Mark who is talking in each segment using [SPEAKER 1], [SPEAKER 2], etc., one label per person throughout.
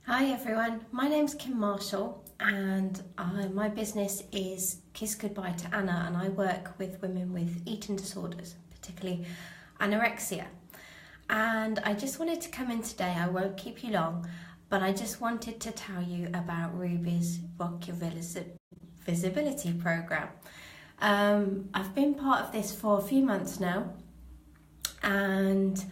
[SPEAKER 1] Hi everyone, my name's Kim Marshall and my business is Kiss Goodbye to Anna, and I work with women with eating disorders, particularly anorexia. And I just wanted to come in today, I won't keep you long, but I just wanted to tell you about Ruby's Rock Your Visibility program. I've been part of this for a few months now, and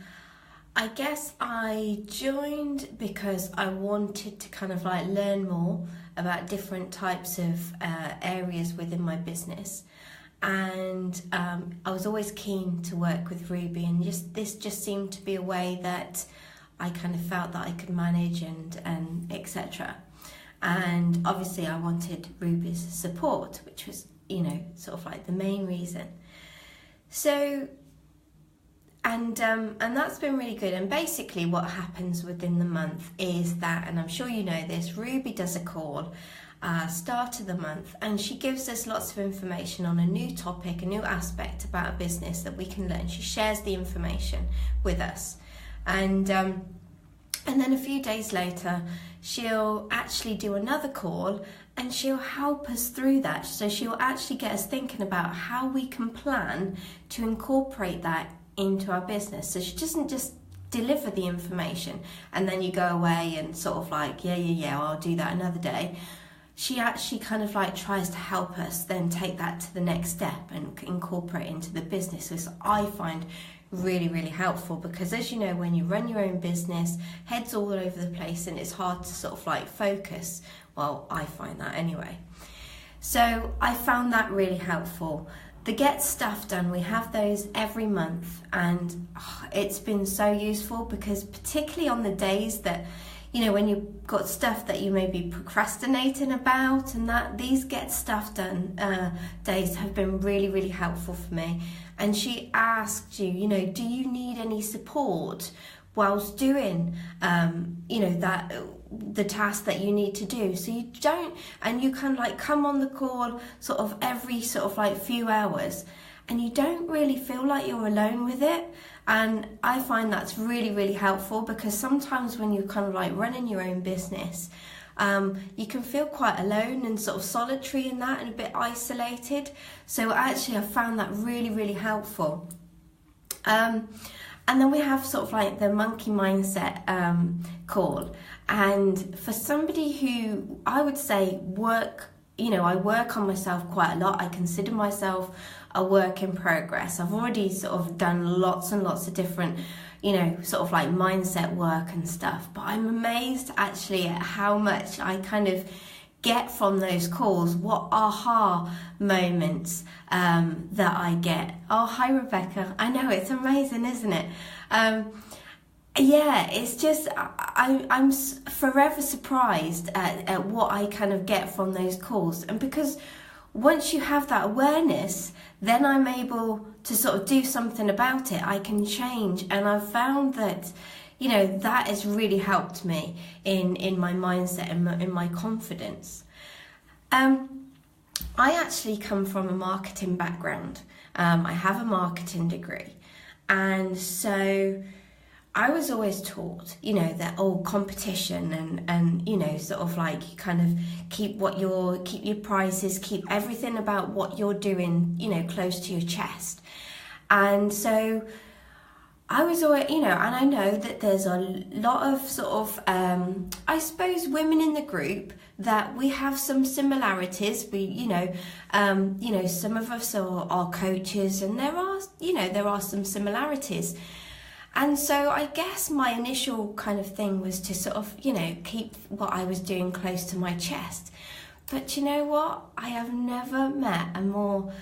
[SPEAKER 1] I guess I joined because I wanted to kind of like learn more about different types of areas within my business, and I was always keen to work with Ruby, and this just seemed to be a way that I kind of felt that I could manage and etc. And obviously I wanted Ruby's support, which was, sort of like the main reason. So And that's been really good. And basically what happens within the month is that, and I'm sure you know this, Ruby does a call start of the month, and she gives us lots of information on a new topic, a new aspect about a business that we can learn. She shares the information with us. And then a few days later, she'll actually do another call and she'll help us through that. So she'll actually get us thinking about how we can plan to incorporate that into our business. So she doesn't just deliver the information and then you go away and sort of like, yeah, I'll do that another day. She actually kind of like tries to help us then take that to the next step and incorporate into the business, which I find really, really helpful, because as you know, when you run your own business, head's all over the place and it's hard to sort of like focus. Well, I find that anyway. So I found that really helpful. The Get Stuff Done, we have those every month, and it's been so useful, because particularly on the days that, when you've got stuff that you may be procrastinating about, and that these Get Stuff Done days have been really, really helpful for me. And she asked you, do you need any support whilst doing, the task that you need to do? So you don't, and you can like come on the call sort of every sort of like few hours, and you don't really feel like you're alone with it. And I find that's really, really helpful, because sometimes when you're kind of like running your own business, you can feel quite alone and sort of solitary in that, and a bit isolated. So actually I found that really, really helpful. And then we have sort of like the monkey mindset call. And for somebody who I would say I work on myself quite a lot. I consider myself a work in progress. I've already sort of done lots and lots of different, sort of like mindset work and stuff. But I'm amazed actually at how much I kind of get from those calls, what aha moments that I get. Oh, hi Rebecca. I know, it's amazing, isn't it? It's just, I'm forever surprised at what I kind of get from those calls. And because once you have that awareness, then I'm able to sort of do something about it. I can change. And I've found that, that has really helped me in my mindset and in my confidence. I actually come from a marketing background. I have a marketing degree. And so I was always taught, that competition and sort of like you kind of keep your prices, keep everything about what you're doing, close to your chest. And so I was always, and I know that there's a lot of sort of, I suppose, women in the group that we have some similarities. We, some of us are coaches, and there are some similarities. And so I guess my initial kind of thing was to sort of, keep what I was doing close to my chest. But you know what? I have never met a more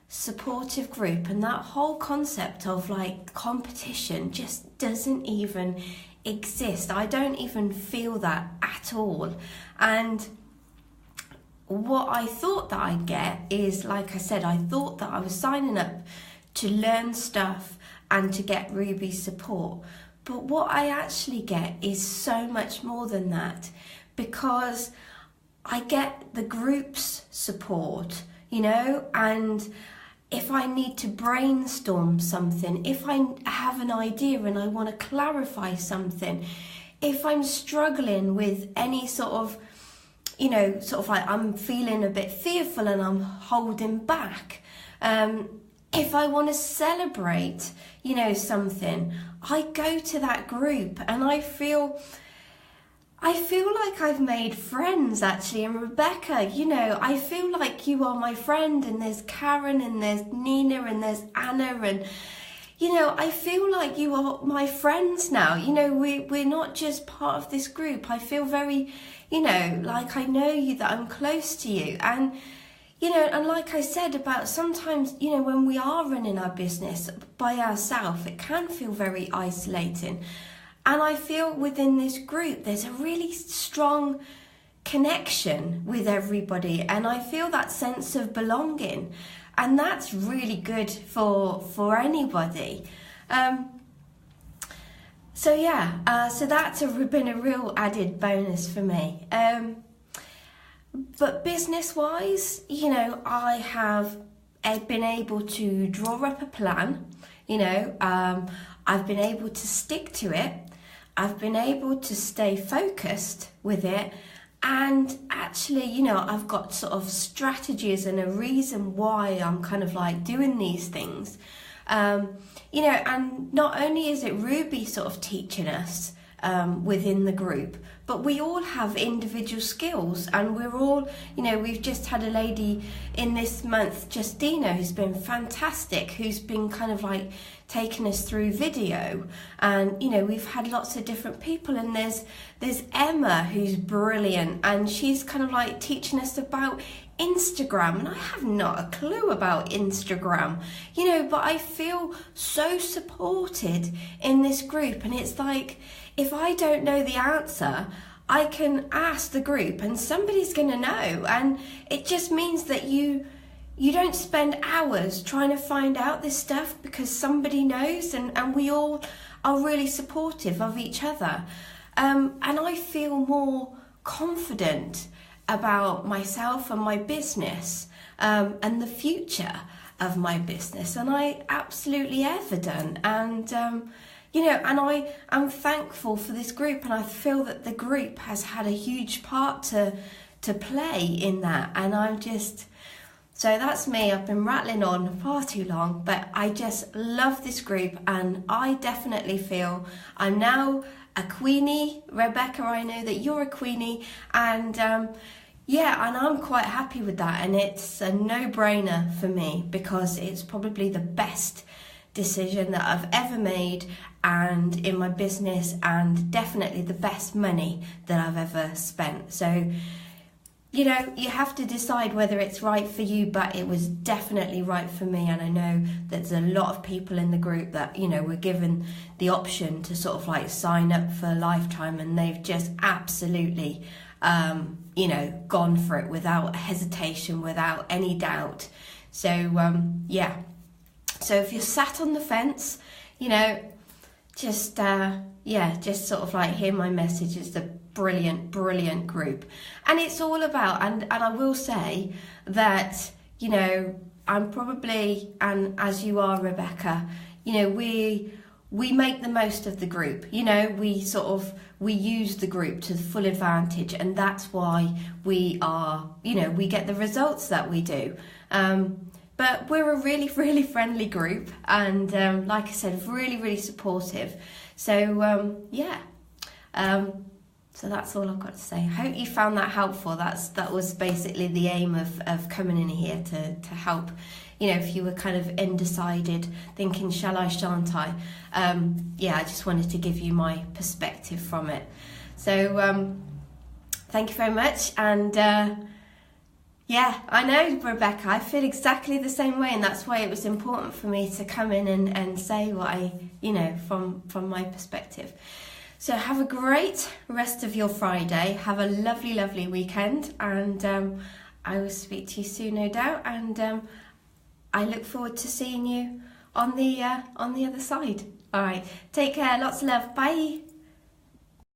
[SPEAKER 1] supportive group, and that whole concept of like competition just doesn't even exist. I don't even feel that at all. And what I thought that I'd get is, like I said, I thought that I was signing up to learn stuff and to get Ruby's support. But what I actually get is so much more than that, because I get the group's support, and if I need to brainstorm something, if I have an idea and I want to clarify something, if I'm struggling with any sort of, sort of like I'm feeling a bit fearful and I'm holding back, if I want to celebrate, something, I go to that group and I feel like I've made friends, actually. And Rebecca, I feel like you are my friend, and there's Karen and there's Nina and there's Anna, and I feel like you are my friends now. We're not just part of this group. I feel very, like I know you, that I'm close to you. And and like I said about sometimes, when we are running our business by ourselves, it can feel very isolating. And I feel within this group, there's a really strong connection with everybody. And I feel that sense of belonging. And that's really good for anybody. So that's been a real added bonus for me. But business-wise, I have been able to draw up a plan. I've been able to stick to it. I've been able to stay focused with it. And actually, I've got sort of strategies and a reason why I'm kind of like doing these things. And not only is it Ruby sort of teaching us within the group, but we all have individual skills, and we're all, we've just had a lady in this month, Justina, who's been fantastic, who's been kind of like taking us through video, and we've had lots of different people, and there's Emma, who's brilliant, and she's kind of like teaching us about Instagram, and I have not a clue about Instagram, but I feel so supported in this group. And it's like, if I don't know the answer, I can ask the group and somebody's going to know. And it just means that you don't spend hours trying to find out this stuff, because somebody knows, and we all are really supportive of each other. And I feel more confident about myself and my business, and the future of my business, and I absolutely ever done. And and I am thankful for this group, and I feel that the group has had a huge part to play in that. And so that's me. I've been rattling on far too long, but I just love this group, and I definitely feel I'm now a queenie. Rebecca, I know that you're a queenie, and and I'm quite happy with that, and it's a no-brainer for me, because it's probably the best decision that I've ever made, and in my business, and definitely the best money that I've ever spent. So you have to decide whether it's right for you, but it was definitely right for me. And I know there's a lot of people in the group that were given the option to sort of like sign up for a lifetime, and they've just absolutely gone for it without hesitation, without any doubt. So so if you're sat on the fence, just sort of like hear my message. It's a brilliant group, and it's all about, and I will say that I'm probably, and as you are, Rebecca, we make the most of the group. We use the group to full advantage, and that's why we are, we get the results that we do. But we're a really, really friendly group, and like I said, really, really supportive. So so that's all I've got to say. I hope you found that helpful. That was basically the aim of coming in here, to help. If you were kind of undecided, thinking, shall I, shan't I? I just wanted to give you my perspective from it. So thank you very much. And I know, Rebecca, I feel exactly the same way, and that's why it was important for me to come in and say what I, from my perspective. So have a great rest of your Friday. Have a lovely, lovely weekend, and I will speak to you soon, no doubt. And I look forward to seeing you on the other side. All right, take care. Lots of love. Bye.